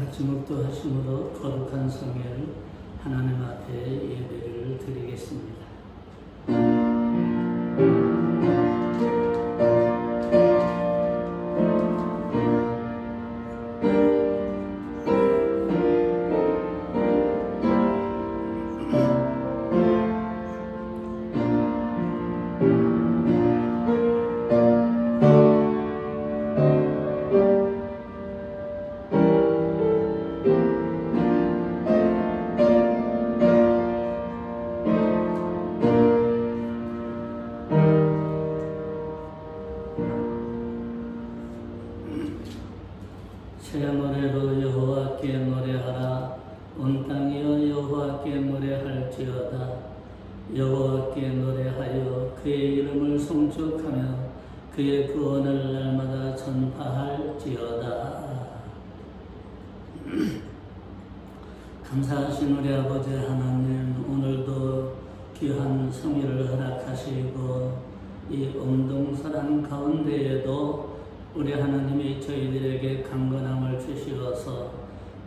발주목도 하심으로 거룩한 성회를 하나님 앞에 예배를 드리겠습니다. 새 노래로 여호와께 노래하라. 온 땅이여 여호와께 노래할지어다. 여호와께 노래하여 그의 이름을 송축하며 그의 구원을 날마다 전파할지어다. 감사하신 우리 아버지 하나님, 오늘도 귀한 성회를 허락하시고 이 엄동설한 가운데에도 우리 하나님이 저희들에게 강건함을 주시어서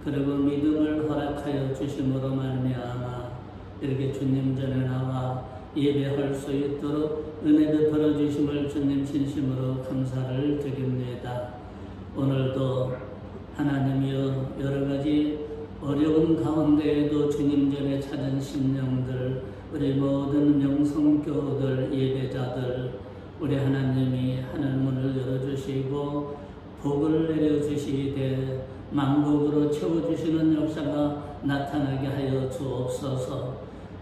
그리고 믿음을 허락하여 주심으로 말미암아 이렇게 주님 전에 나와 예배할 수 있도록 은혜 베풀어 주심을 주님 진심으로 감사를 드립니다. 오늘도 하나님이여 여러 가지 어려운 가운데에도 주님 전에 찾은 심령들, 우리 모든 명성교우들, 예배자들, 우리 하나님이 하늘문을 열어주시고 복을 내려주시되 만복으로 채워주시는 역사가 나타나게 하여 주옵소서.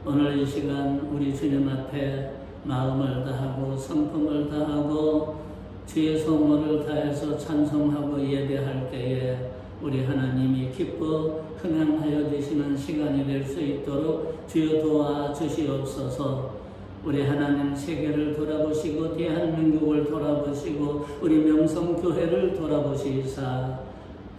오늘 이 시간 우리 주님 앞에 마음을 다하고 성품을 다하고 주의 성모를 다해서 찬송하고 예배할 때에 우리 하나님이 기뻐 흥행하여 주시는 시간이 될 수 있도록 주여 도와주시옵소서. 우리 하나님 세계를 돌아보시고 대한민국을 돌아보시고 우리 명성교회를 돌아보시사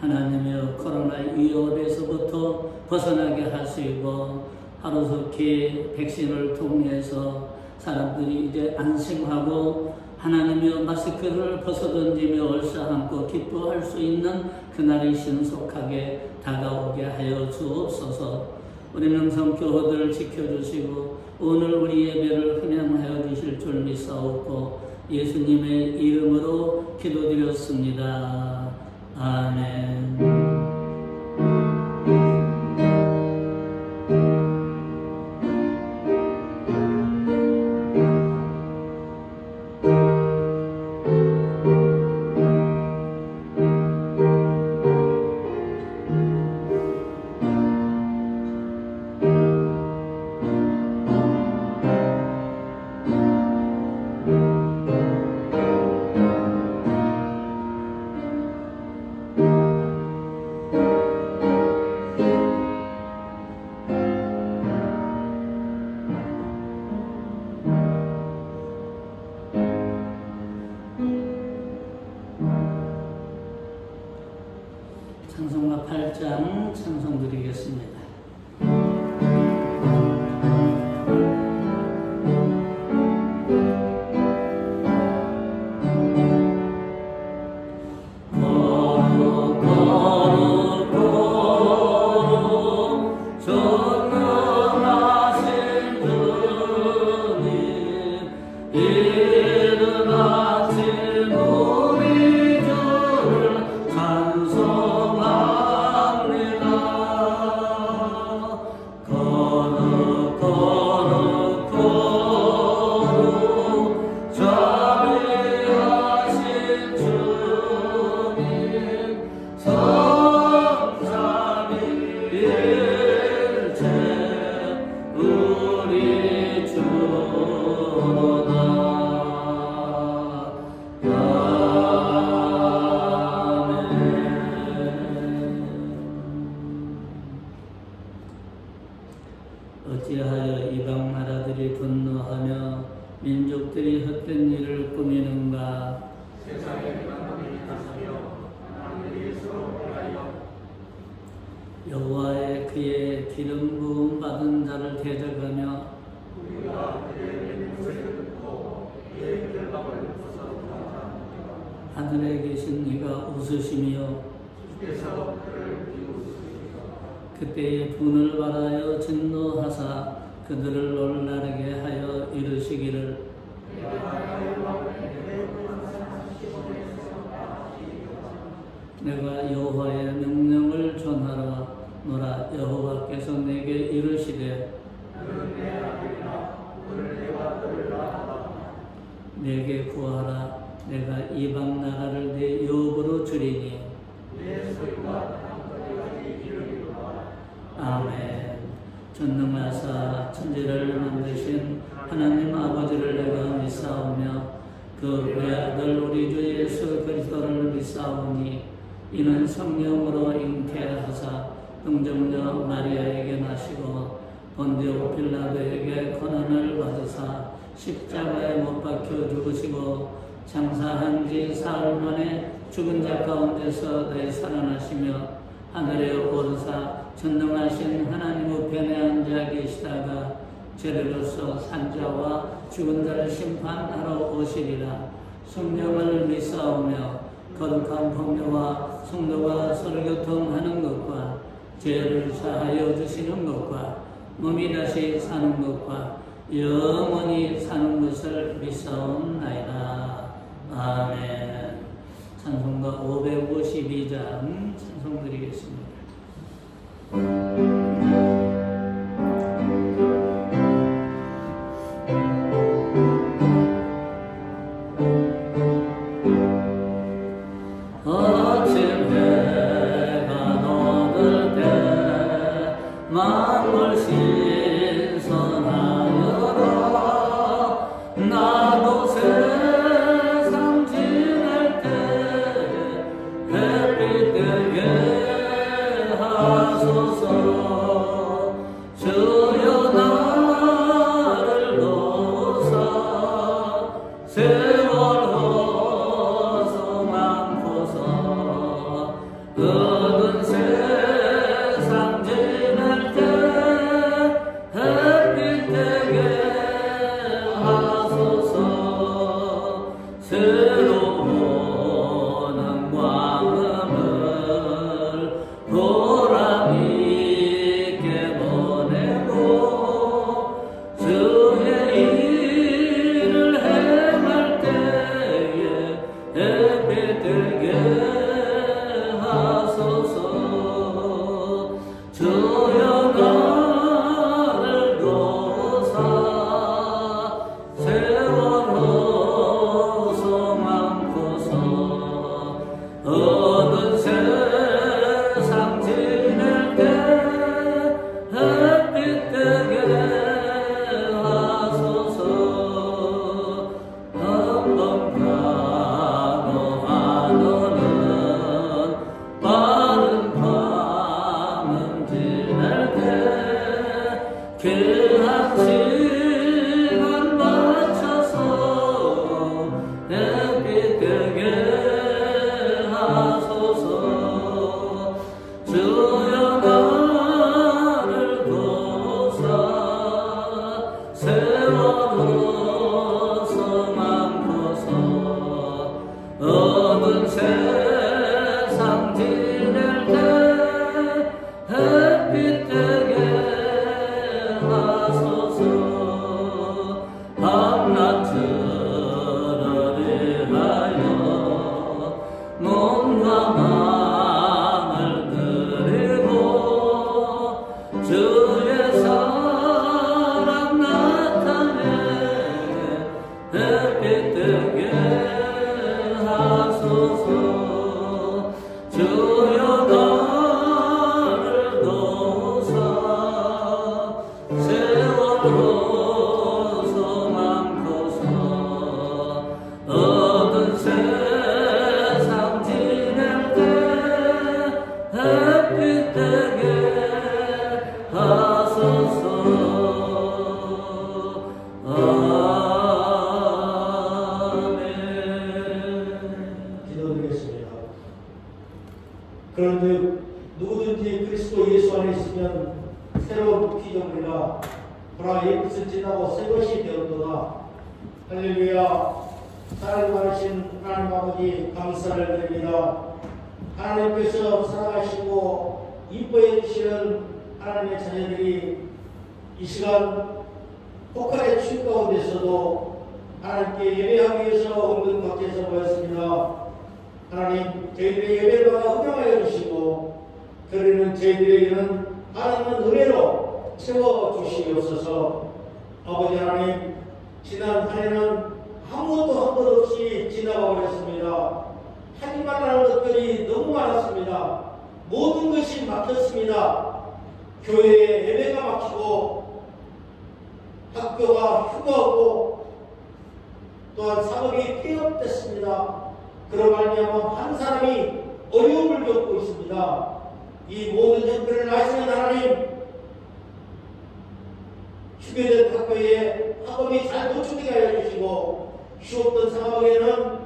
하나님의 코로나 위협에서부터 벗어나게 하시고 하루속히 백신을 통해서 사람들이 이제 안심하고 하나님의 마스크를 벗어던지며 얼싸안고 기뻐할 수 있는 그날이 신속하게 다가오게 하여 주옵소서. 우리 명성교회들을 지켜주시고 오늘 우리 예배를 흠양하여 주실 줄 믿사옵고 예수님의 이름으로 기도드렸습니다. 아멘. 찬송가 8장 찬송 드리겠습니다. 어찌하여 이방 나라들이 분노하며 민족들이 헛된 일을 꾸미는가. 세상의 만남이 나서며 하나님의 예수로 위하여 여호와의 그의 기름 부음 받은 자를 대적하며 우리가 그의 맹세를 듣고 그의 결박을 벗어나다 하늘에 계신 이가 웃으시며 주께서 그를 비우시리라. 그때에 분을 발하여 진노하사 그들을 올라르게 하여 이르시기를 내가 여호와의 명령을 전하라. 노라. 여호와께서 내게 이르시되 내게 구하라. 내가 이방 나라를 내 유업으로 주리니. 아멘. 전능하사 천지를 만드신 하나님 아버지를 내가 믿사오며 그 외아들 우리 주 예수 그리스도를 믿사오니 이는 성령으로 잉태하사 동정녀 마리아에게 나시고 본디오 빌라도에게 고난을 받으사 십자가에 못 박혀 죽으시고 장사한 지 사흘 만에 죽은 자 가운데서 되살아나시며 하늘에 오르사 전능하신 하나님 우편에 앉아 계시다가 죄로서 산자와 죽은 자를 심판하러 오시리라. 성령을 믿사오며 거룩한 법례와 성도가 서로 교통하는 것과 죄를 사하여 주시는 것과 몸이 다시 사는 것과 영원히 사는 것을 믿사옵나이다. 아멘. 찬송가 552장 찬송드리겠습니다. 만물 신선하여라. 나도 세상 지낼 때 햇빛 되게 하소서. 주여 나를 도우사 세월 허서 많고서 얻은 세상 지낼 때 햇빛 되게 하소서. 새로운 광음을 보람 있게 보내고 주의 일을 행할 때에 햇빛 되게 하소서. 주여 나를 도우사 세월 허서 많고서 얻은 세상 지낼 때 햇빛 되게 하소서. 한번 간호하노는 빠른 밤은 지낼 때 귀한 시간 맞춰서 햇빛 되게 하소서. 주여 나를 도우사 세월 허서 많고서 얻은 세상 지낼 때 햇빛 되게 하소서. 밤낮을 위하여 몸과 마음을 드리고 주의 사랑 나타내 햇빛 되게 하소서. 주여 나를 도우사 세월 허서 많고서 얻은 세상 지낼 때 햇빛 되게 하소서. 아멘. 기도드리겠습니다. 그런데 누구든지 그리스도 예수 안에 있으면 새로운 피조물이라 보라 옛것은 지나고 새것이 되었도다. 할렐루야. 사랑을 받으신 하나님 아버지 감사를 드립니다. 하나님께서 사랑하시고 이뻐해 주시는 하나님의 자녀들이 이 시간 폭발의 추위 가운데서도 하나님께 예배하기 위해서 은근 밖에서 모였습니다. 하나님, 저희들의 예배를 허용하여 주시고 그러는 저희들에게는 하나님은 은혜로 채워주시옵소서. 아버지 하나님, 지난 한 해는 아무것도 한 것 없이 지나가 버렸습니다. 하지 말라는 것들이 너무 많았습니다. 모든 것이 막혔습니다. 교회에 예배가 막히고 학교가 휴가하고 또한 사업이 폐업됐습니다. 그로 말미암아 한 사람이 어려움을 겪고 있습니다. 이 모든 형편을 아시는 하나님, 휴교된 학교에 학업이 잘 도출되게 하여 주시고 쉬웠던 상황에는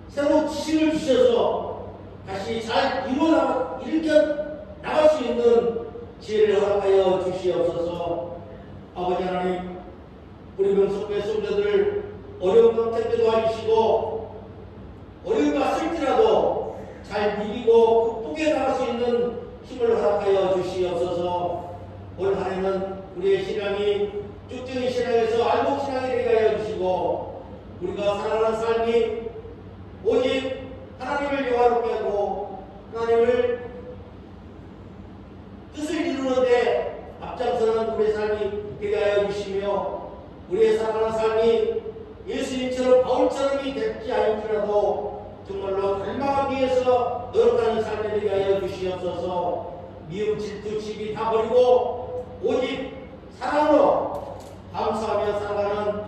새로 지식을 주셔서 다시 잘 일으켜 나갈 수 있는 지혜를 허락하여 주시옵소서. 아버지 하나님, 우리 명성교회 성도들 어려운 가운데 도와주시고 어려움이 왔을지라도 잘 이기고 극복해 나갈 수 있는 힘을 허락하여 주시옵소서. 올 한 해는 우리의 신앙이 쭉정이 신앙에서 알복 신앙이 되게 하여 주시고 우리가 살아가는 삶이 오직 하나님을 영화롭게 하고 하나님을 뜻을 이루는데 앞장서는 우리의 삶이 되게 하여 주시며 우리의 살아가는 삶이 예수님처럼 바울처럼이 됐지 않을지라도 정말로 닮아가기 위해서 노력하는 삶이 되게 하여 주시옵소서. 미움, 질투, 시비 다 버리고 오직 사랑으로 감사하며 살아가는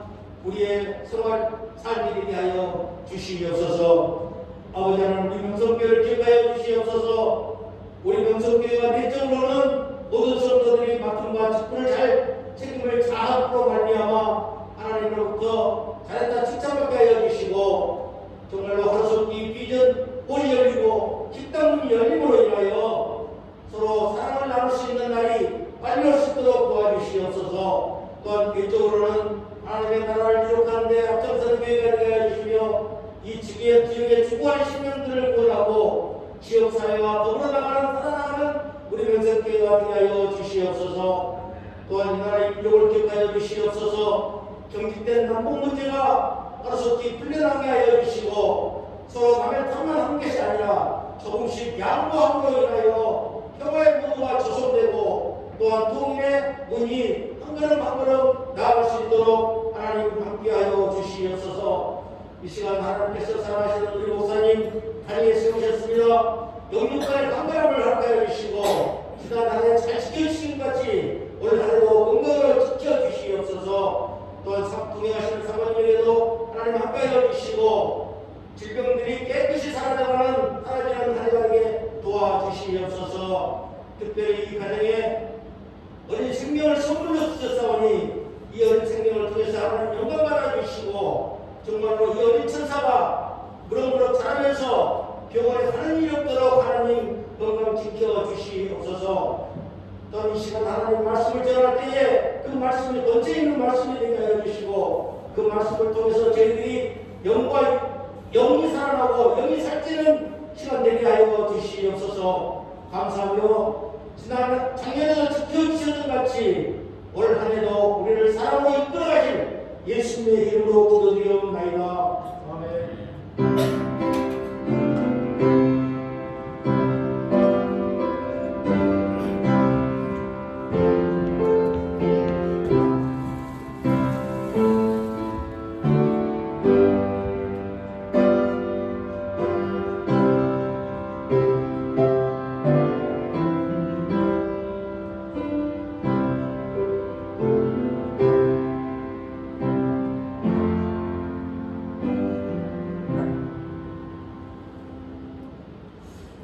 우리의 생활 삶이 되게 하여 주시옵소서. 아버지 하나님, 우리 명성교회를 기억하여 주시옵소서. 우리 명성교회가 내적으로는 모든 성도들이 맡은 바 직분을 잘 책임을 다함으로 말미암아 하나님으로부터 잘했다 칭찬받게 하여 주시고 정말로 하루속히 비전 문이 열리고 식당 문이 열림으로 인하여 서로 사랑을 나눌 수 있는 날이 빨리 올 수 있도록 도와주시옵소서. 또한 개인적으로는 하나님의 나라를 기록하는 데 앞장서는 교회가 되게 하여 주시며 이 지역에 주구하는 시민들을 구원하고 지역사회와 더불어 나가는 살아나가는 우리 명성교회가 되게 하여 주시옵소서. 또한 이 나라의 민족을 기억하여 주시옵소서. 경직된 남북 문제가 하루속히 풀려나게 하여 주시고 서로 남의 탓만 하는 것이 아니라 조금씩 양보함으로 인하여 평화의 문화가 조성되고 또한 통일의 문이 한 걸음 한 걸음 나아갈 수 있도록 하나님 함께하여 주시옵소서. 이 시간 하나님께서 사랑하시는 우리 목사님 자리에 세우셨습니다. 영육간의 강건함을 허락하여 주시고 지난 한 해 잘 지켜주신 것 같이 올 한 해도 건강을 지켜주시옵소서. 또한 동행하시는 사모님에게도 하나님 함께하여 주시고 질병들이 깨끗이 사라지는 한 해가 되게 도와주시옵소서. 특별히 이 가정에 어린 생명을 선물로 주셨사오니 이 어린 생명을 통해서 하나님 영광 받아주시고 정말로 이 어린 천사가 무럭무럭 자라면서 병원에 가는 일이 없도록 하나님 건강 지켜주시옵소서. 또한 이 시간 하나님 말씀을 전할 때에 그 말씀이 번째 있는 말씀이 되게 하여 주시고 그 말씀을 통해서 저희들이 영이 살아나고 영이 살찌는 시간 되게 하여 주시옵소서. 감사하며 지난 작년에도 지켜주셨던 같이 올 한 해도 우리를 사랑으로 이끌어가실 예수님의 이름으로 기도드리옵나이다. 아멘.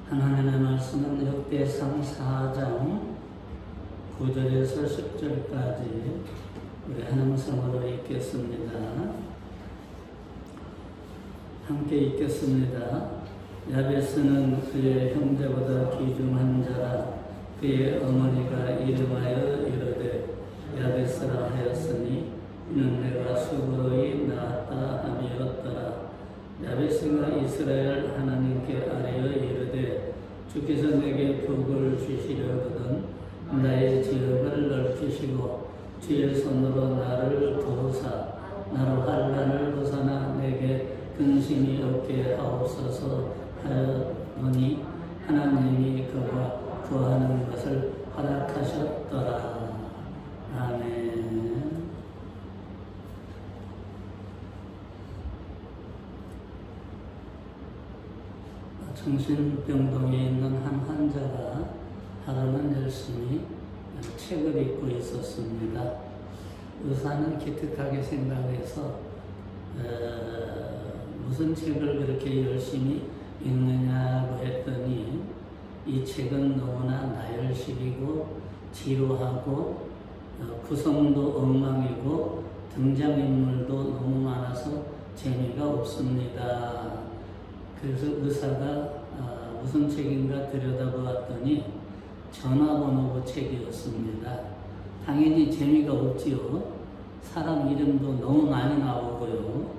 하나님의 말씀은 역대상 4장 9절에서 10절까지 우리 한 음성으로 읽겠습니다. 함께 읽겠습니다. 야베스는 그의 형제보다 귀중한 자라. 그의 어머니가 이름하여 이르되 야베스라 하였으니 이는 내가 수고로이 낳았다 함이었더라. 야베스가 이스라엘 하나님께 아뢰어 이르되 주께서 내게 복을 주시려거든 나의 지역을 넓히시고 주의 손으로 나를 도우사 나로 환난을 벗어나 내게 근심이 없게 하옵소서 하였더니 하나님이 그가 구하는 것을 허락하셨더라. 아멘. 정신병동에 있는 한 환자가 하루는 열심히 책을 읽고 있었습니다. 의사는 기특하게 생각해서 무슨 책을 그렇게 열심히 읽느냐고 했더니 이 책은 너무나 나열식이고 지루하고 구성도 엉망이고 등장인물도 너무 많아서 재미가 없습니다. 그래서 의사가 무슨 책인가 들여다보았더니 전화번호 책이었습니다. 당연히 재미가 없지요. 사람 이름도 너무 많이 나오고요.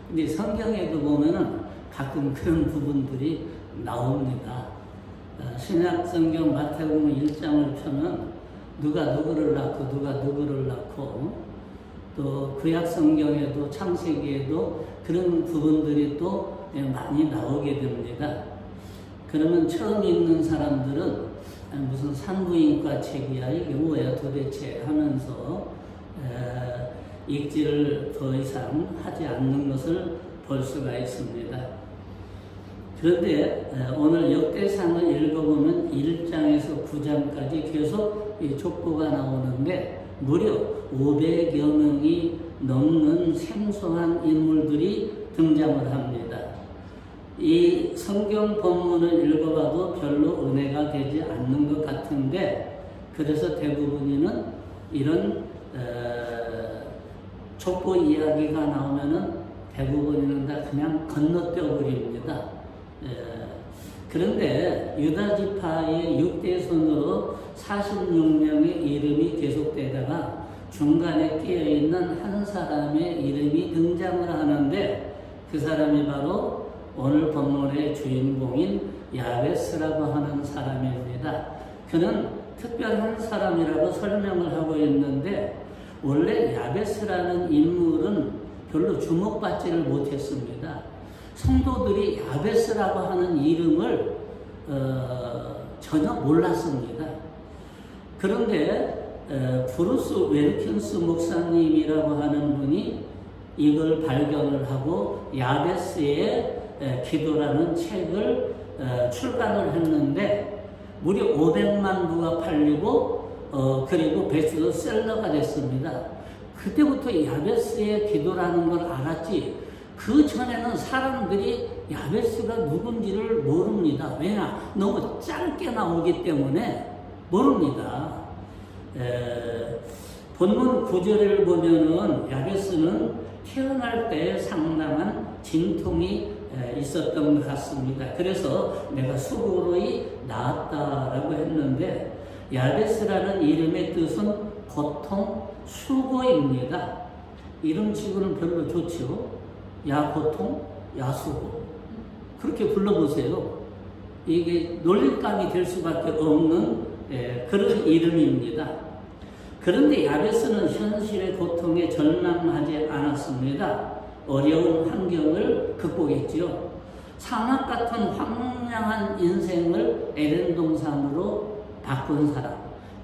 근데 성경에도 보면은 가끔 그런 부분들이 나옵니다. 신약 성경 마태복음 1장을 펴면 누가 누구를 낳고 누가 누구를 낳고 또 구약 성경에도 창세기에도 그런 부분들이 또 많이 나오게 됩니다. 그러면 처음 읽는 사람들은 무슨 산부인과 책이야 이게 뭐야 도대체 하면서 읽지를 더 이상 하지 않는 것을 볼 수가 있습니다. 그런데 오늘 역대상을 읽어보면 1장에서 9장까지 계속 이 족보가 나오는데 무려 500여 명이 넘는 생소한 인물들이 등장을 합니다. 이 성경 본문을 읽어봐도 별로 은혜가 되지 않는 것 같은데 그래서 대부분이는 이런 족보 이야기가 나오면은 대부분이는 다 그냥 건너뛰어 버립니다. 그런데 유다 지파의 6대손으로 46명의 이름이 계속되다가 중간에 끼어있는 한 사람의 이름이 등장을 하는데 그 사람이 바로 오늘 본문의 주인공인 야베스라고 하는 사람입니다. 그는 특별한 사람이라고 설명을 하고 있는데 원래 야베스라는 인물은 별로 주목받지를 못했습니다. 성도들이 야베스라고 하는 이름을 전혀 몰랐습니다. 그런데 브루스 웰킨스 목사님이라고 하는 분이 이걸 발견을 하고 야베스의 기도라는 책을 출간을 했는데 무려 500만 부가 팔리고 그리고 베스트셀러가 됐습니다. 그때부터 야베스의 기도라는 걸 알았지 그 전에는 사람들이 야베스가 누군지를 모릅니다. 왜냐? 너무 짧게 나오기 때문에 모릅니다. 본문 9절을 보면은 야베스는 태어날 때 상당한 진통이 있었던 것 같습니다. 그래서 내가 수고로이 나았다라고 했는데 야베스라는 이름의 뜻은 고통, 수고입니다. 이름 치고는 별로 좋죠. 야 고통, 야 수고 그렇게 불러보세요. 이게 놀림감이 될 수밖에 없는 그런 이름입니다. 그런데 야베스는 현실의 고통에 절망하지 않았습니다. 어려운 환경을 극복했지요. 사막 같은 황량한 인생을 에덴 동산으로 바꾼 사람,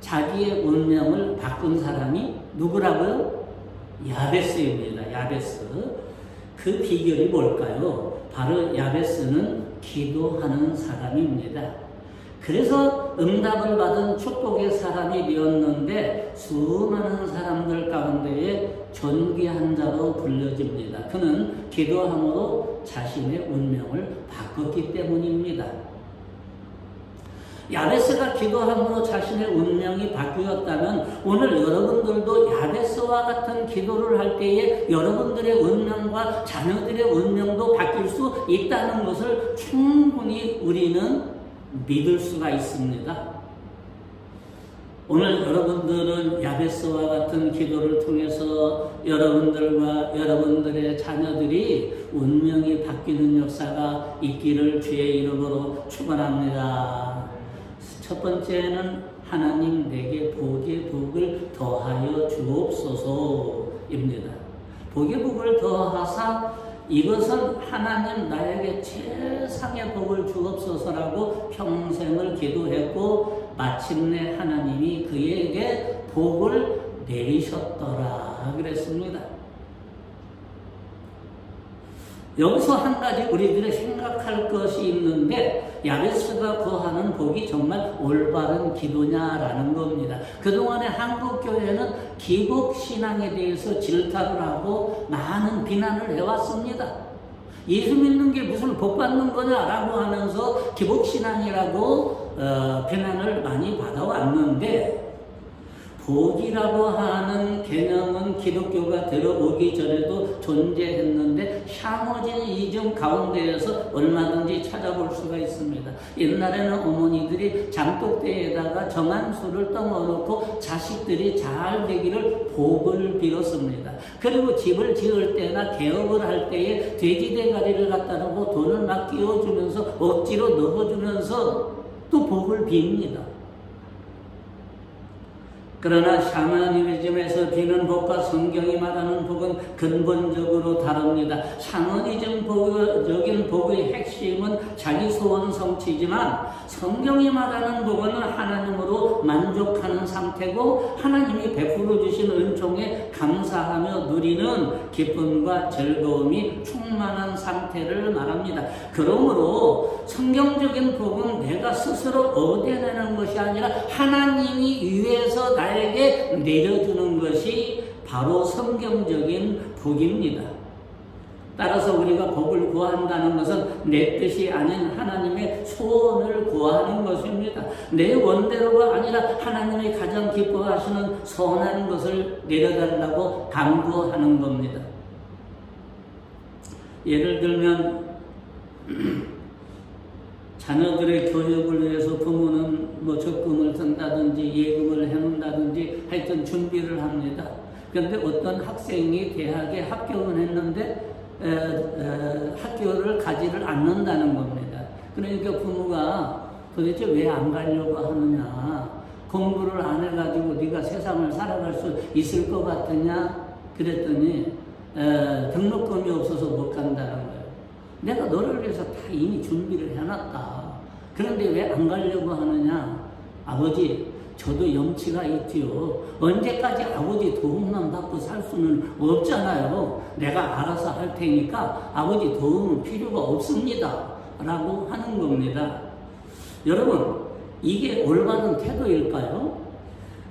자기의 운명을 바꾼 사람이 누구라고요? 야베스입니다. 야베스. 그 비결이 뭘까요? 바로 야베스는 기도하는 사람입니다. 그래서 응답을 받은 축복의 사람이 되었는데 수많은 사람들 가운데에 존귀한 자로 불려집니다. 그는 기도함으로 자신의 운명을 바꿨기 때문입니다. 야베스가 기도함으로 자신의 운명이 바뀌었다면 오늘 여러분들도 야베스와 같은 기도를 할 때에 여러분들의 운명과 자녀들의 운명도 바뀔 수 있다는 것을 충분히 우리는 믿을 수가 있습니다. 오늘 여러분들은 야베스와 같은 기도를 통해서 여러분들과 여러분들의 자녀들이 운명이 바뀌는 역사가 있기를 주의 이름으로 축원합니다. 첫 번째는 하나님 내게 복의 복을 더하여 주옵소서입니다. 복의 복을 더하사 이것은 하나님 나에게 최상의 복을 주옵소서라고 평생을 기도했고 마침내 하나님이 그에게 복을 내리셨더라 그랬습니다. 여기서 한 가지 우리들이 생각할 것이 있는데 야베스가 구하는 복이 정말 올바른 기도냐라는 겁니다. 그동안에 한국교회는 기복신앙에 대해서 질타를 하고 많은 비난을 해왔습니다. 예수 믿는 게 무슨 복 받는 거냐라고 하면서 기복신앙이라고 비난을 많이 받아왔는데 복이라고 하는 개념은 기독교가 들어오기 전에도 존재했는데 샤머니즘 가운데에서 얼마든지 찾아볼 수가 있습니다. 옛날에는 어머니들이 장독대에다가 정한수를 떠넣어놓고 자식들이 잘 되기를 복을 빌었습니다. 그리고 집을 지을 때나 개업을 할 때에 돼지대가리를 갖다 놓고 돈을 막 끼워주면서 억지로 넣어주면서 또 복을 빕니다. 그러나 샤머니즘에서 비는 복과 성경이 말하는 복은 근본적으로 다릅니다. 샤머니즘적인 복의 핵심은 자기 소원 성취지만 성경이 말하는 복은 하나님으로 만족하는 상태고 하나님이 베풀어 주신 은총에 감사하며 누리는 기쁨과 즐거움이 충만한 상태를 말합니다. 그러므로 성경적인 복은 내가 스스로 얻어내는 것이 아니라 하나님이 위에서 나에게 내려주는 것이 바로 성경적인 복입니다. 따라서 우리가 복을 구한다는 것은 내 뜻이 아닌 하나님의 소원을 구하는 것입니다. 내 원대로가 아니라 하나님이 가장 기뻐하시는 선한 것을 내려달라고 간구하는 겁니다. 예를 들면 자녀들의 교육을 위해서 부모는 뭐 적금을 든다든지 예금을 해놓는다든지 하여튼 준비를 합니다. 그런데 어떤 학생이 대학에 합격은 했는데 학교를 가지를 않는다는 겁니다. 그러니까 부모가 도대체 왜 안 가려고 하느냐, 공부를 안 해가지고 네가 세상을 살아갈 수 있을 것 같으냐 그랬더니 등록금이 없어서 못 간다는 거예요. 내가 너를 위해서 다 이미 준비를 해놨다. 그런데 왜 안 가려고 하느냐? 아버지, 저도 염치가 있지요. 언제까지 아버지 도움만 받고 살 수는 없잖아요. 내가 알아서 할 테니까 아버지 도움은 필요가 없습니다. 라고 하는 겁니다. 여러분, 이게 올바른 태도일까요?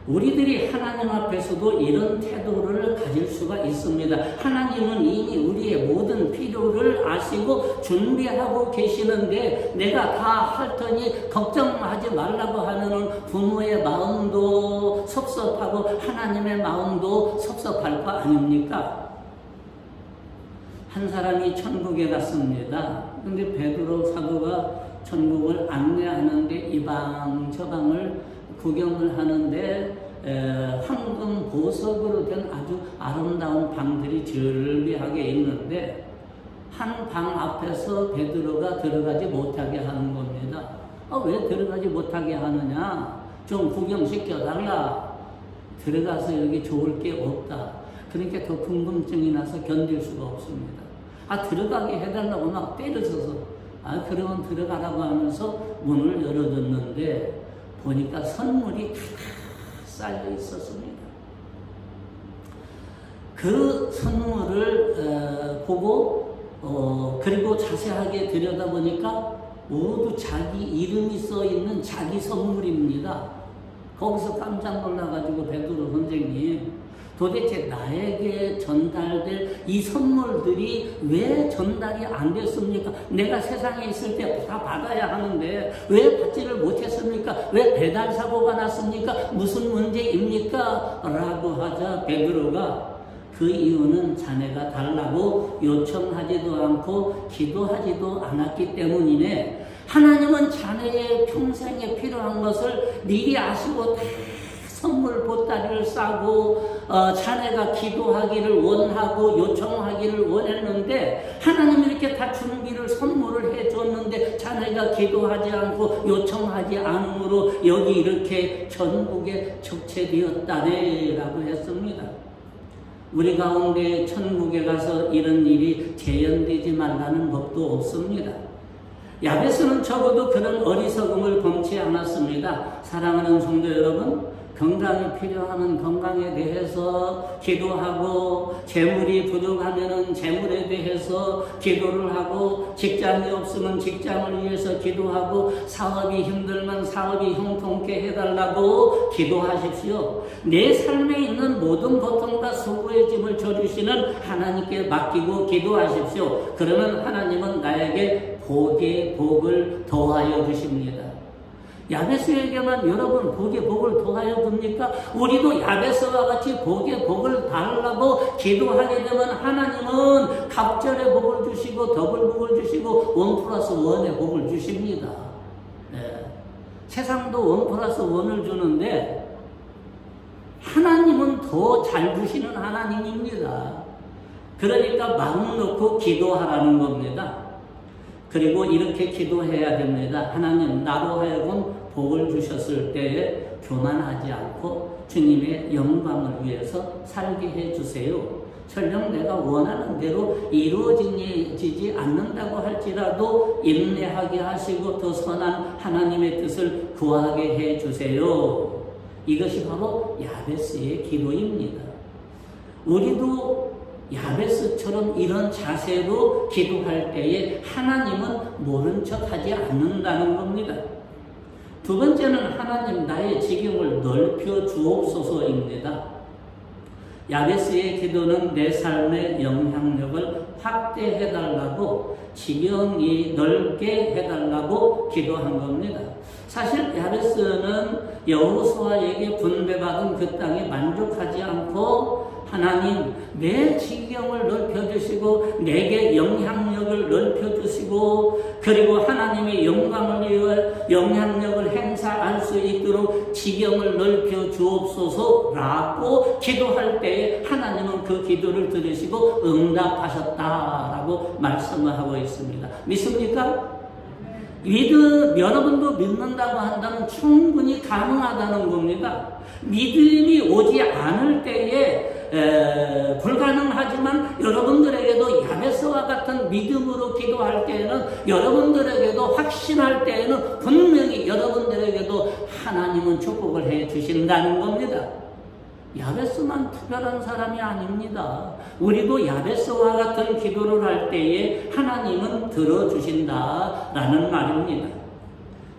우리들이 하나님 앞에서도 이런 태도를 가질 수가 있습니다. 하나님은 이미 우리의 모든 필요를 아시고 준비하고 계시는데 내가 다 할 테니 걱정하지 말라고 하는 부모의 마음도 섭섭하고 하나님의 마음도 섭섭할 거 아닙니까? 한 사람이 천국에 갔습니다. 근데 베드로 사도가 천국을 안내하는데 이방 저방을 구경을 하는데 황금 보석으로 된 아주 아름다운 방들이 즐비하게 있는데 한 방 앞에서 베드로가 들어가지 못하게 하는 겁니다. 왜 들어가지 못하게 하느냐? 좀 구경시켜달라. 들어가서 여기 좋을 게 없다. 그러니까 더 궁금증이 나서 견딜 수가 없습니다. 들어가게 해달라고 막 때려서서 그러면 들어가라고 하면서 문을 열어줬는데 보니까 선물이 다 쌓여 있었습니다. 그 선물을 보고 그리고 자세하게 들여다보니까 모두 자기 이름이 써있는 자기 선물입니다. 거기서 깜짝 놀라가지고 베드로 선생님, 도대체 나에게 전달될 이 선물들이 왜 전달이 안 됐습니까? 내가 세상에 있을 때 다 받아야 하는데 왜 받지를 못했습니까? 왜 배달 사고가 났습니까? 무슨 문제입니까? 라고 하자 베드로가 그 이유는 자네가 달라고 요청하지도 않고 기도하지도 않았기 때문이네. 하나님은 자네의 평생에 필요한 것을 미리 아시고 다 선물 보따리를 싸고 자네가 기도하기를 원하고 요청하기를 원했는데 하나님이 이렇게 다 준비를 선물을 해줬는데 자네가 기도하지 않고 요청하지 않으므로 여기 이렇게 전국에 적체되었다네 라고 했습니다. 우리 가운데 천국에 가서 이런 일이 재현되지 말라는 법도 없습니다. 야베스는 적어도 그런 어리석음을 범치 않았습니다. 사랑하는 성도 여러분, 건강이 필요하면 건강에 대해서 기도하고 재물이 부족하면 재물에 대해서 기도를 하고 직장이 없으면 직장을 위해서 기도하고 사업이 힘들면 사업이 형통케 해달라고 기도하십시오. 내 삶에 있는 모든 고통과 수고의 짐을 져주시는 하나님께 맡기고 기도하십시오. 그러면 하나님은 나에게 복에 복을 더하여 주십니다. 야베스에게만 여러분 복에 복을 더하여 줍니까? 우리도 야베스와 같이 복에 복을 달라고 기도하게 되면 하나님은 갑절의 복을 주시고 더블 복을 주시고 1+1의 복을 주십니다. 네. 세상도 1+1을 주는데 하나님은 더 잘 주시는 하나님입니다. 그러니까 마음 놓고 기도하라는 겁니다. 그리고 이렇게 기도해야 됩니다. 하나님, 나로 하여금 복을 주셨을 때에 교만하지 않고 주님의 영광을 위해서 살게 해주세요. 설령 내가 원하는 대로 이루어지지 않는다고 할지라도 인내하게 하시고 더 선한 하나님의 뜻을 구하게 해주세요. 이것이 바로 야베스의 기도입니다. 우리도 야베스처럼 이런 자세로 기도할 때에 하나님은 모른 척하지 않는다는 겁니다. 두 번째는 하나님 나의 지경을 넓혀 주옵소서입니다. 야베스의 기도는 내 삶의 영향력을 확대해달라고 지경이 넓게 해달라고 기도한 겁니다. 사실 야베스는 여호수아에게 분배받은 그 땅에 만족하지 않고 하나님 내 지경을 넓혀주시고 내게 영향력을 넓혀주시고 그리고 하나님의 영광을 위해 영향력을 행사할 수 있도록 지경을 넓혀 주옵소서라고 기도할 때에 하나님은 그 기도를 들으시고 응답하셨다라고 말씀을 하고 있습니다. 믿습니까? 여러분도 믿는다고 한다면 충분히 가능하다는 겁니다. 믿음이 오지 않을 때에 불가능하지만 여러분들에게도 야베스와 같은 믿음으로 기도할 때에는 여러분들에게도 확신할 때에는 분명히 여러분들에게도 하나님은 축복을 해 주신다는 겁니다. 야베스만 특별한 사람이 아닙니다. 우리도 야베스와 같은 기도를 할 때에 하나님은 들어주신다라는 말입니다.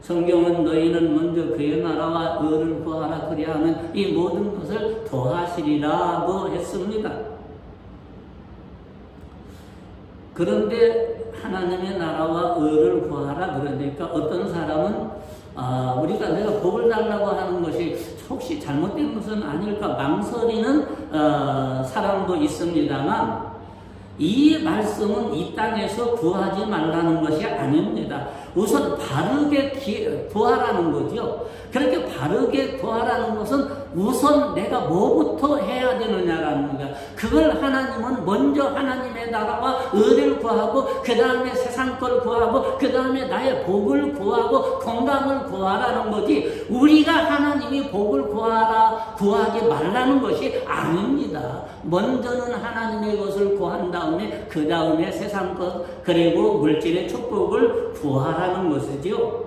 성경은 너희는 먼저 그의 나라와 의를 구하라 그리하면 이 모든 것을 더하시리라고 했습니다. 그런데 하나님의 나라와 의를 구하라 그러니까 어떤 사람은 우리가 내가 복을 달라고 하는 것이 혹시 잘못된 것은 아닐까 망설이는 사람도 있습니다만 이 말씀은 이 땅에서 구하지 말라는 것이 아닙니다. 우선 바르게 구하라는 거죠. 그렇게 바르게 구하라는 것은 우선 내가 뭐부터 해야 되느냐라는 거야. 그걸 하나님은 먼저 하나님의 나라와 의를 구하고 그 다음에 세상 걸 구하고 그 다음에 나의 복을 구하고 건강을 구하라는 거지 우리가 하나님이 복을 구하지 말라는 것이 아닙니다. 먼저는 하나님의 것을 구한 다음에 그 다음에 세상 것 그리고 물질의 축복을 구하라는 것이죠.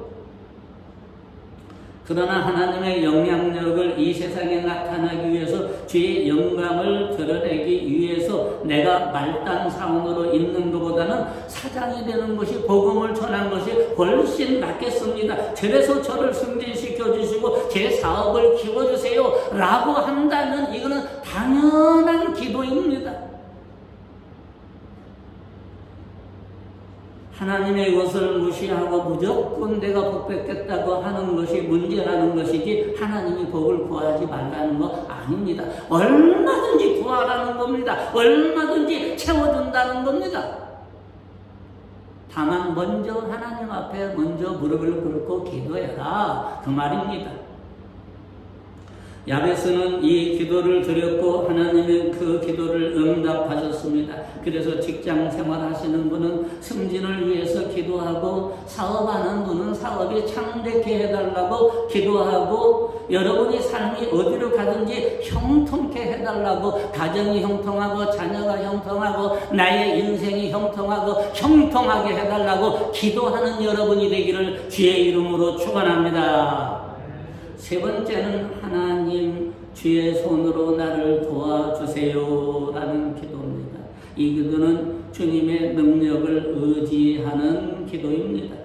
그러나 하나님의 영향력을 이 세상에 나타나기 위해서 주의 영광을 드러내기 위해서 내가 말단 사원으로 있는 것보다는 사장이 되는 것이 복음을 전한 것이 훨씬 낫겠습니다. 그래서 저를 승진시켜 주시고 제 사업을 키워주세요 라고 한다면 이거는 당연한 기도입니다. 하나님의 것을 무시하고 무조건 내가 복 받겠다고 하는 것이 문제라는 것이지 하나님이 복을 구하지 말라는 거 아닙니다. 얼마든지 구하라는 겁니다. 얼마든지 채워준다는 겁니다. 다만 먼저 하나님 앞에 먼저 무릎을 꿇고 기도해라 그 말입니다. 야베스는 이 기도를 드렸고 하나님은 그 기도를 응답하셨습니다. 그래서 직장 생활하시는 분은 승진을 위해서 기도하고, 사업하는 분은 사업이 창대케 해달라고 기도하고, 여러분이 삶이 어디로 가든지 형통케 해달라고, 가정이 형통하고 자녀가 형통하고 나의 인생이 형통하고 형통하게 해달라고 기도하는 여러분이 되기를 주의 이름으로 축원합니다. 세 번째는 하나님 주의 손으로 나를 도와주세요 라는 기도입니다. 이 기도는 주님의 능력을 의지하는 기도입니다.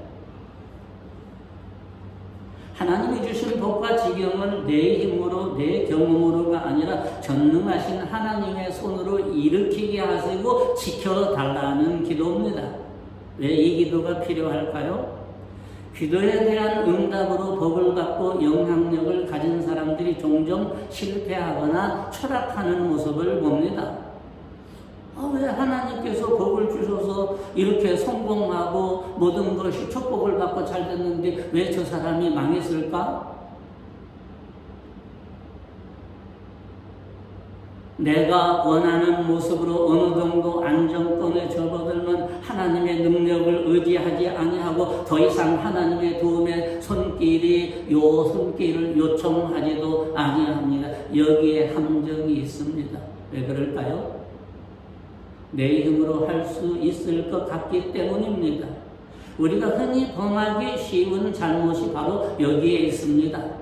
하나님이 주신 복과 지경을 내 힘으로 내 경험으로가 아니라 전능하신 하나님의 손으로 일으키게 하시고 지켜달라는 기도입니다. 왜 이 기도가 필요할까요? 기도에 대한 응답으로 복을 받고 영향력을 가진 사람들이 종종 실패하거나 추락하는 모습을 봅니다. 왜 하나님께서 복을 주셔서 이렇게 성공하고 모든 것이 축복을 받고 잘 됐는데 왜 저 사람이 망했을까? 내가 원하는 모습으로 어느 정도 안정권에 접어들면 하나님의 능력을 의지하지 아니하고 더 이상 하나님의 도움의 손길을 요청하지도 아니합니다. 여기에 함정이 있습니다. 왜 그럴까요? 내 힘으로 할 수 있을 것 같기 때문입니다. 우리가 흔히 범하기 쉬운 잘못이 바로 여기에 있습니다.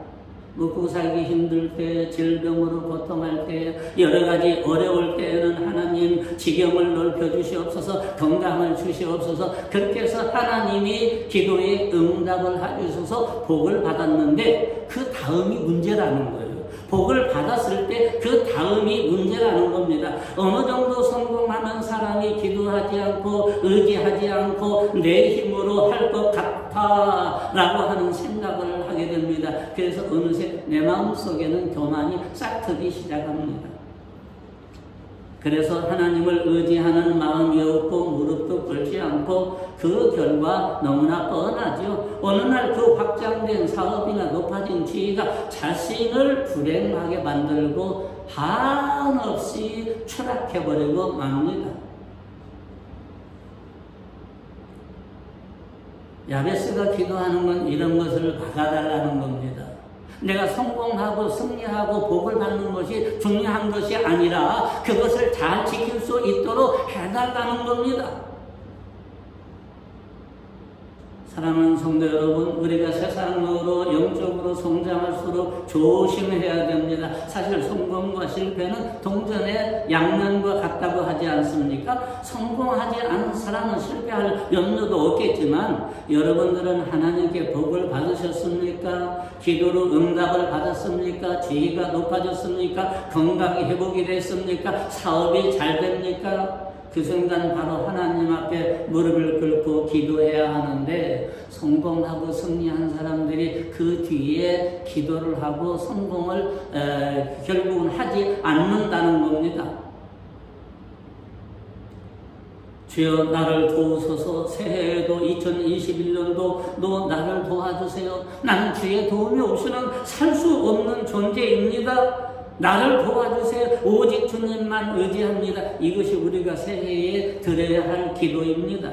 먹고 살기 힘들 때, 질병으로 고통할 때, 여러 가지 어려울 때에는 하나님 지경을 넓혀주시옵소서, 건강을 주시옵소서, 그렇게 해서 하나님이 기도에 응답을 해주셔서 복을 받았는데 그 다음이 문제라는 거예요. 복을 받았을 때 그 다음이 문제라는 겁니다. 어느 정도 성공하는 사람이 기도하지 않고 의지하지 않고 내 힘으로 할 것 같아 라고 하는 생각을 하게 됩니다. 그래서 어느새 내 마음속에는 교만이 싹트기 시작합니다. 그래서 하나님을 의지하는 마음이 없고 무릎도 꿇지 않고 그 결과 너무나 뻔하죠. 어느 날 그 확장된 사업이나 높아진 지위가 자신을 불행하게 만들고 한없이 추락해버리고 맙니다. 야베스가 기도하는 건 이런 것을 막아달라는 겁니다. 내가 성공하고 승리하고 복을 받는 것이 중요한 것이 아니라 그것을 잘 지킬 수 있도록 해달라는 겁니다. 사랑하는 성도 여러분, 우리가 세상으로 영적으로 성장할수록 조심해야 됩니다. 사실 성공과 실패는 동전의 양면과 같다고 하지 않습니까? 성공하지 않은 사람은 실패할 염려도 없겠지만 여러분들은 하나님께 복을 받으셨습니까? 기도로 응답을 받았습니까? 지위가 높아졌습니까? 건강이 회복이 됐습니까? 사업이 잘 됩니까? 그 순간 바로 하나님 앞에 무릎을 꿇고 기도해야 하는데 성공하고 승리한 사람들이 그 뒤에 기도를 하고 성공을 결국은 하지 않는다는 겁니다. 주여 나를 도우소서. 새해에도 2021년도 너 나를 도와주세요. 나는 주의 도움이 없이는 살 수 없는 존재입니다. 나를 도와주세요. 오직 주님만 의지합니다. 이것이 우리가 새해에 드려야 할 기도입니다.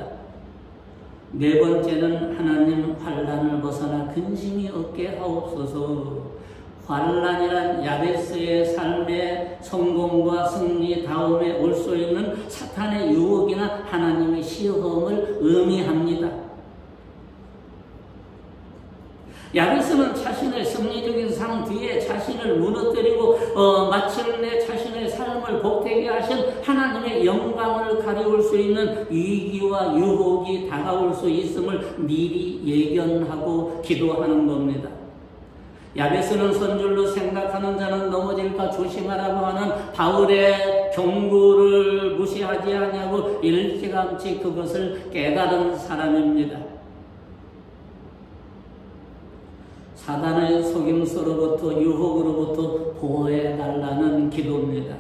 네 번째는 하나님 환난을 벗어나 근심이 없게 하옵소서. 환난이란 야베스의 삶의 성공과 승리 다음에 올 수 있는 사탄의 유혹이나 하나님의 시험을 의미합니다. 야베스는 자신의 승리적인 삶 뒤에 자신을 무너뜨리고 마침내 자신의 삶을 복되게 하신 하나님의 영광을 가려울 수 있는 위기와 유혹이 다가올 수 있음을 미리 예견하고 기도하는 겁니다. 야베스는 선줄로 생각하는 자는 넘어질까 조심하라고 하는 바울의 경고를 무시하지 아니하고 일찌감치 그것을 깨달은 사람입니다. 사단의 속임수로부터 유혹으로부터 보호해달라는 기도입니다.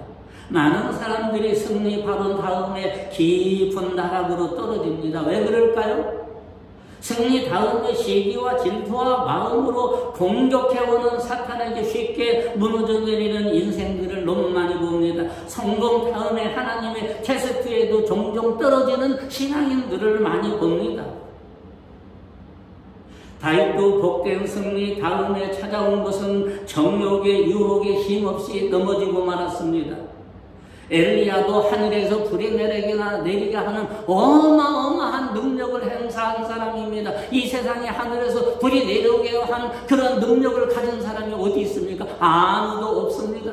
많은 사람들이 승리 받은 다음에 깊은 나락으로 떨어집니다. 왜 그럴까요? 승리 다음에 시기와 질투와 마음으로 공격해오는 사탄에게 쉽게 무너져 내리는 인생들을 너무 많이 봅니다. 성공 다음에 하나님의 테스트에도 종종 떨어지는 신앙인들을 많이 봅니다. 다윗도 복된 승리 다음에 찾아온 것은 정욕의 유혹에 힘없이 넘어지고 말았습니다. 엘리야도 하늘에서 불이 내리게 하는 어마어마한 능력을 행사한 사람입니다. 이 세상에 하늘에서 불이 내려오게 한 그런 능력을 가진 사람이 어디 있습니까? 아무도 없습니다.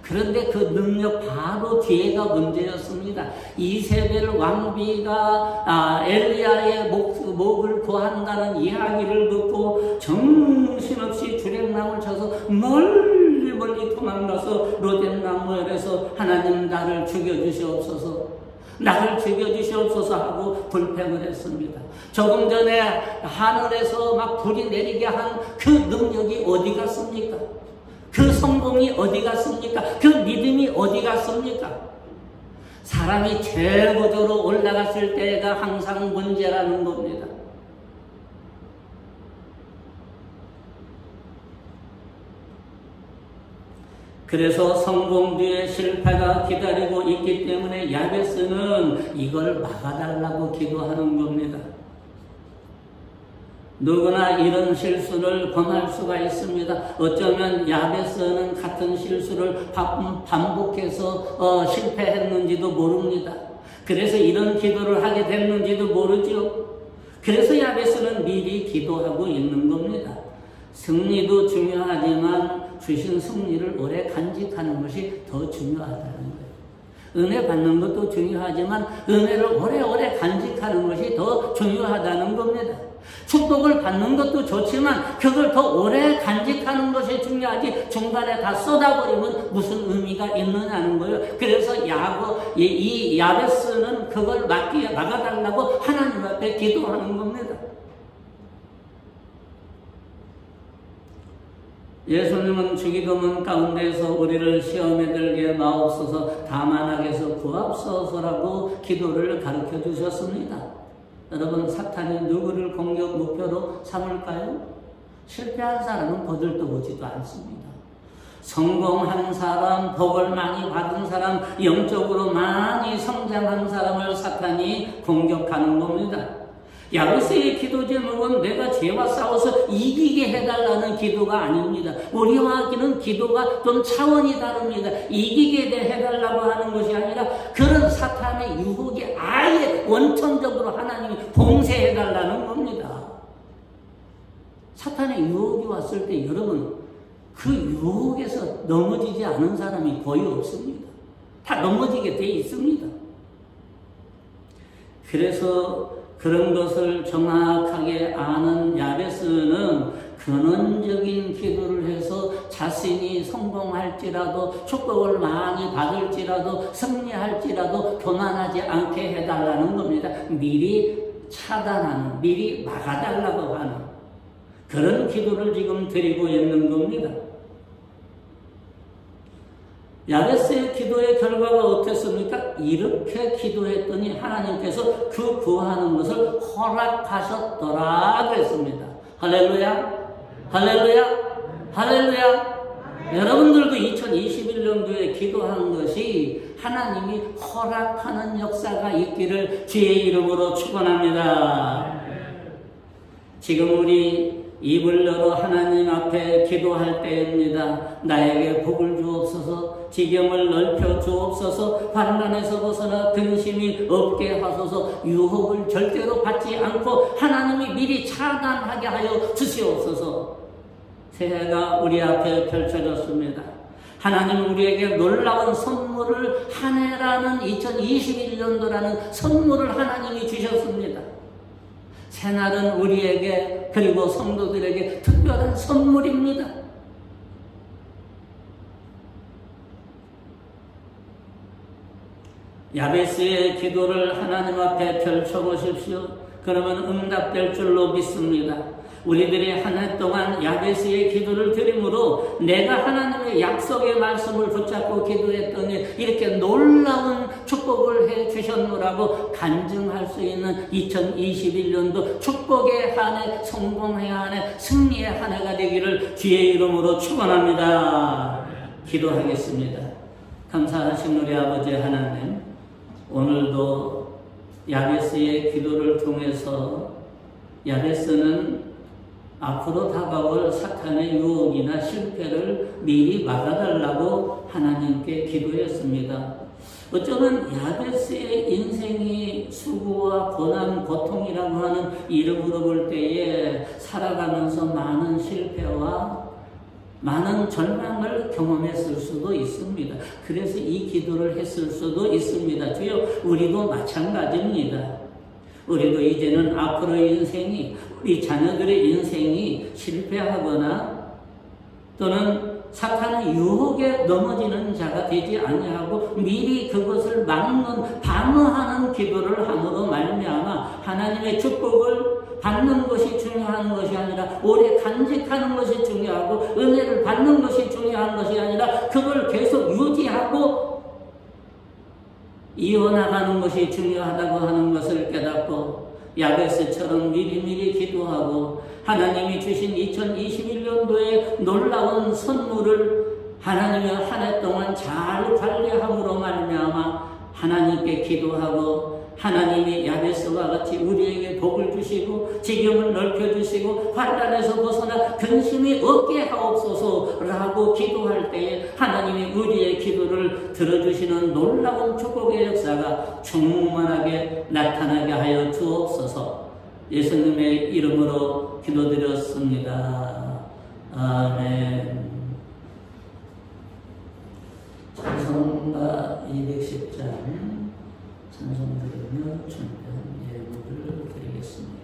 그런데 그 능력 바로 뒤에가 문제였습니다. 이세벨 왕비가 엘리야의 목을 구한다는 이야기를 듣고 정신없이 주랭랑을 쳐서 멀리 도망가서 로덴나무엘에서 하나님 나를 죽여주시옵소서, 나를 죽여주시옵소서 하고 불평을 했습니다. 조금 전에 하늘에서 막 불이 내리게 한 그 능력이 어디 갔습니까? 그 성공이 어디 갔습니까? 그 믿음이 어디 갔습니까? 사람이 최고조로 올라갔을 때가 항상 문제라는 겁니다. 그래서 성공 뒤에 실패가 기다리고 있기 때문에 야베스는 이걸 막아달라고 기도하는 겁니다. 누구나 이런 실수를 범할 수가 있습니다. 어쩌면 야베스는 같은 실수를 반복해서 실패했는지도 모릅니다. 그래서 이런 기도를 하게 됐는지도 모르죠. 그래서 야베스는 미리 기도하고 있는 겁니다. 승리도 중요하지만 주신 승리를 오래 간직하는 것이 더 중요하다는 거예요. 은혜 받는 것도 중요하지만 은혜를 오래오래 간직하는 것이 더 중요하다는 겁니다. 축복을 받는 것도 좋지만 그걸 더 오래 간직하는 것이 중요하지 중간에 다 쏟아버리면 무슨 의미가 있느냐는 거예요. 그래서 이 야베스는 그걸 막아달라고 하나님 앞에 기도하는 겁니다. 예수님은 주기도문 가운데서 우리를 시험에 들게 마옵소서 다만 악에서 구하옵소서라고 기도를 가르쳐 주셨습니다. 여러분, 사탄이 누구를 공격 목표로 삼을까요? 실패한 사람은 거들떠보지도 않습니다. 성공한 사람, 복을 많이 받은 사람, 영적으로 많이 성장한 사람을 사탄이 공격하는 겁니다. 야베스의 기도 제목은 내가 죄와 싸워서 이기게 해달라는 기도가 아닙니다. 우리와 기도가 좀 차원이 다릅니다. 이기게 해달라고 하는 것이 아니라 그런 사탄의 유혹이 아예 원천적으로 하나님이 봉쇄해달라는 겁니다. 사탄의 유혹이 왔을 때 여러분, 그 유혹에서 넘어지지 않은 사람이 거의 없습니다. 다 넘어지게 돼 있습니다. 그래서 그런 것을 정확하게 아는 야베스는 근원적인 기도를 해서 자신이 성공할지라도 축복을 많이 받을지라도 승리할지라도 교만하지 않게 해달라는 겁니다. 미리 차단하는, 미리 막아달라고 하는 그런 기도를 지금 드리고 있는 겁니다. 야베스의 기도의 결과가 어땠습니까? 이렇게 기도했더니 하나님께서 그 구하는 것을 허락하셨더라 그랬습니다. 할렐루야, 할렐루야, 할렐루야. 여러분들도 2021년도에 기도한 것이 하나님이 허락하는 역사가 있기를 주의 이름으로 축원합니다. 지금 우리 입을 열어 하나님 앞에 기도할 때입니다. 나에게 복을 주옵소서, 지경을 넓혀 주옵소서, 환난에서 벗어나 근심이 없게 하소서, 유혹을 절대로 받지 않고 하나님이 미리 차단하게 하여 주시옵소서. 새해가 우리 앞에 펼쳐졌습니다. 하나님 우리에게 놀라운 선물을, 한 해라는 2021년도라는 선물을 하나님이 주셨습니다. 새날은 우리에게 그리고 성도들에게 특별한 선물입니다. 야베스의 기도를 하나님 앞에 펼쳐보십시오. 그 그러면 응답될 줄로 믿습니다. 우리들이 한 해 동안 야베스의 기도를 드림으로 내가 하나님의 약속의 말씀을 붙잡고 기도했더니 이렇게 놀라운 축복을 해 주셨노라고 간증할 수 있는 2021년도 축복의 한 해, 성공의 한 해, 승리의 한 해가 되기를 주의 이름으로 축원합니다. 기도하겠습니다. 감사하신 우리 아버지 하나님, 오늘도 야베스의 기도를 통해서 야베스는 앞으로 다가올 사탄의 유혹이나 실패를 미리 막아달라고 하나님께 기도했습니다. 어쩌면 야베스의 인생이 수고와 고난, 고통이라고 하는 이름으로 볼 때에 살아가면서 많은 실패와 많은 절망을 경험했을 수도 있습니다. 그래서 이 기도를 했을 수도 있습니다. 주여, 우리도 마찬가지입니다. 우리도 이제는 앞으로의 인생이, 우리 자녀들의 인생이 실패하거나 또는 사탄의 유혹에 넘어지는 자가 되지 아니하고 미리 그것을 막는, 방어하는 기도를 함으로 말미암아 하나님의 축복을 받는 것이 중요한 것이 아니라 오래 간직하는 것이 중요하고 은혜를 받는 것이 중요한 것이 아니라 그걸 계속 유지하고 이어나가는 것이 중요하다고 하는 것을 깨닫고 야베스처럼 미리미리 기도하고 하나님이 주신 2021년도의 놀라운 선물을 하나님의 한 해 동안 잘 관리함으로 말미암아 하나님께 기도하고 하나님이 야베스와 같이 우리에게 복을 주시고 지경을 넓혀주시고 환난에서 벗어나 근심이 없게 하옵소서라고 기도할 때에 하나님이 우리의 기도를 들어주시는 놀라운 축복의 역사가 충만하게 나타나게 하여 주옵소서. 예수님의 이름으로 기도드렸습니다. 아멘. 찬송가 210장 찬송 드리며 준비한 예물을 드리겠습니다.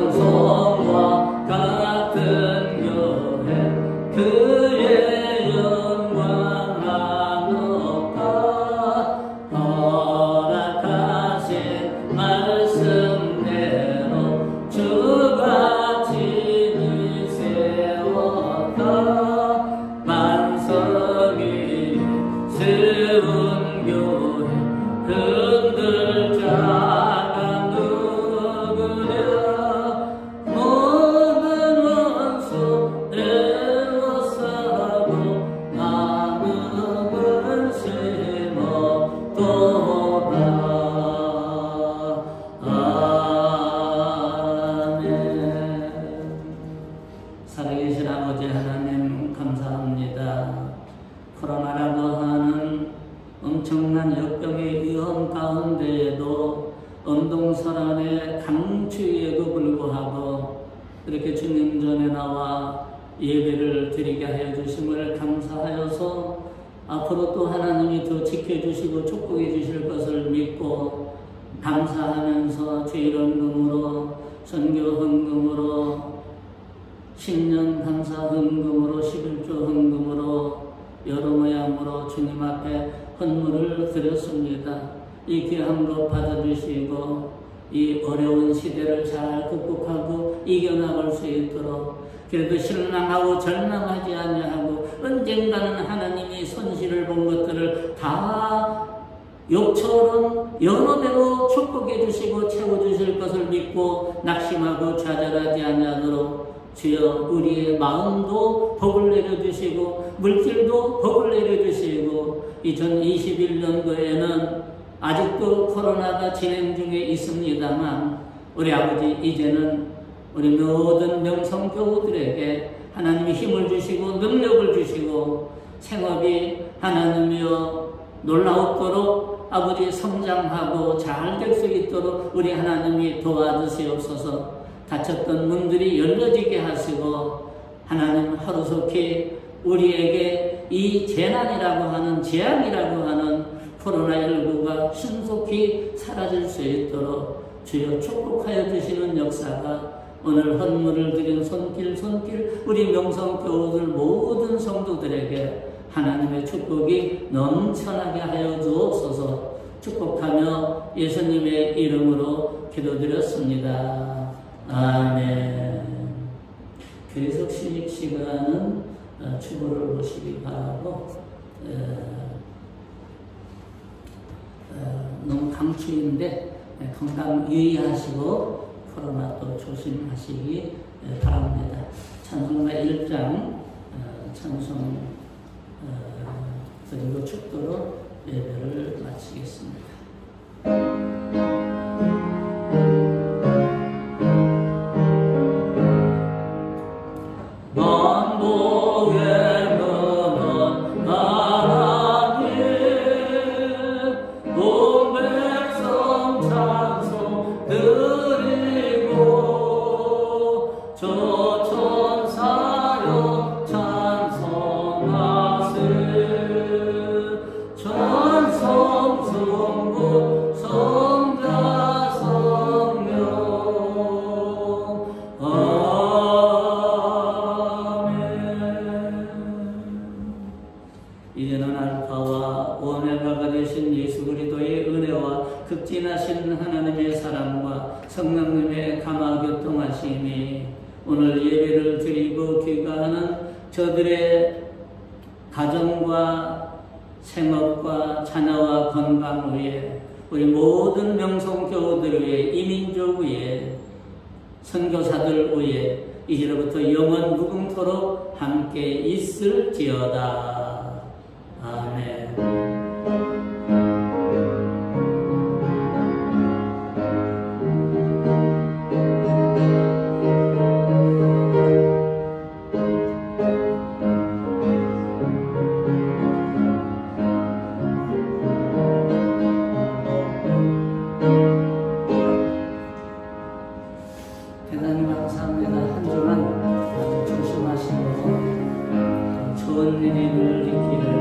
시온성과 같은 교회 그의 영광 한없다 허락하신 말씀대로 주가 진히 세웠다 만석이 세운 교회 흔들 자가 누구냐 모든 원수 에워싸고 나무를 심었도다. 아멘. 살아계신 아버지 하나님 감사합니다. 코로나라고 하는 엄청난 역병의 위험 가운데에도 언동설안의 강추위에도 불구하고 이렇게 주님 전에 나와 예배를 드리게 하여 주심을 감사하여서 앞으로 또 하나님이 더 지켜주시고 축복해 주실 것을 믿고 감사하면서 주일헌금으로 선교 헌금으로 신년 감사 헌금으로 11조 헌금으로 여러 모양으로 주님 앞에 헌물을 드렸습니다. 이 귀한 것 받아주시고 이 어려운 시대를 잘 극복하고 이겨나갈 수 있도록 그래도 실망하고 절망하지 아니하고 언젠가는 하나님이 손실을 본 것들을 다 욕처럼 여러 배로 축복해 주시고 채워주실 것을 믿고 낙심하고 좌절하지 아니하도록 주여 우리의 마음도 복을 내려주시고 물질도 복을 내려주시고 2021년도에는 아직도 코로나가 진행 중에 있습니다만 우리 아버지 이제는 우리 모든 명성교우들에게 하나님이 힘을 주시고 능력을 주시고 생업이 하나님이여 놀라웠도록 아버지 성장하고 잘 될 수 있도록 우리 하나님이 도와주시옵소서. 닫혔던 문들이 열려지게 하시고 하나님 하루속히 우리에게 이 재난이라고 하는 재앙이라고 하는 코로나19가 신속히 사라질 수 있도록 주여 축복하여 주시는 역사가 오늘 헌물을 드린 손길 우리 명성교우들 모든 성도들에게 하나님의 축복이 넘쳐나게 하여 주옵소서. 축복하며 예수님의 이름으로 기도드렸습니다. 아멘. 계속 시식 시간은 주보를 보시기 바라고, 너무 강추인데 건강 유의하시고 코로나 또 조심하시기 바랍니다. 찬송가 1장 찬송 그리고 축도로 예배를 마치겠습니다. 이제는 알파와 오메가가 되신 예수 그리스도의 은혜와 극진하신 하나님의 사랑과 성령님의 감화교통하심이 오늘 예배를 드리고 귀가하는 저들의 가정과 생업과 자녀와 건강 위에, 우리 모든 명성교우들 위에, 이민족 위에, 선교사들 위에 이제로부터 영원 무궁토록 함께 있을지어다. 아멘. 대단히 감사합니다. 한 주간 조심하시고 좋은 일을 있기를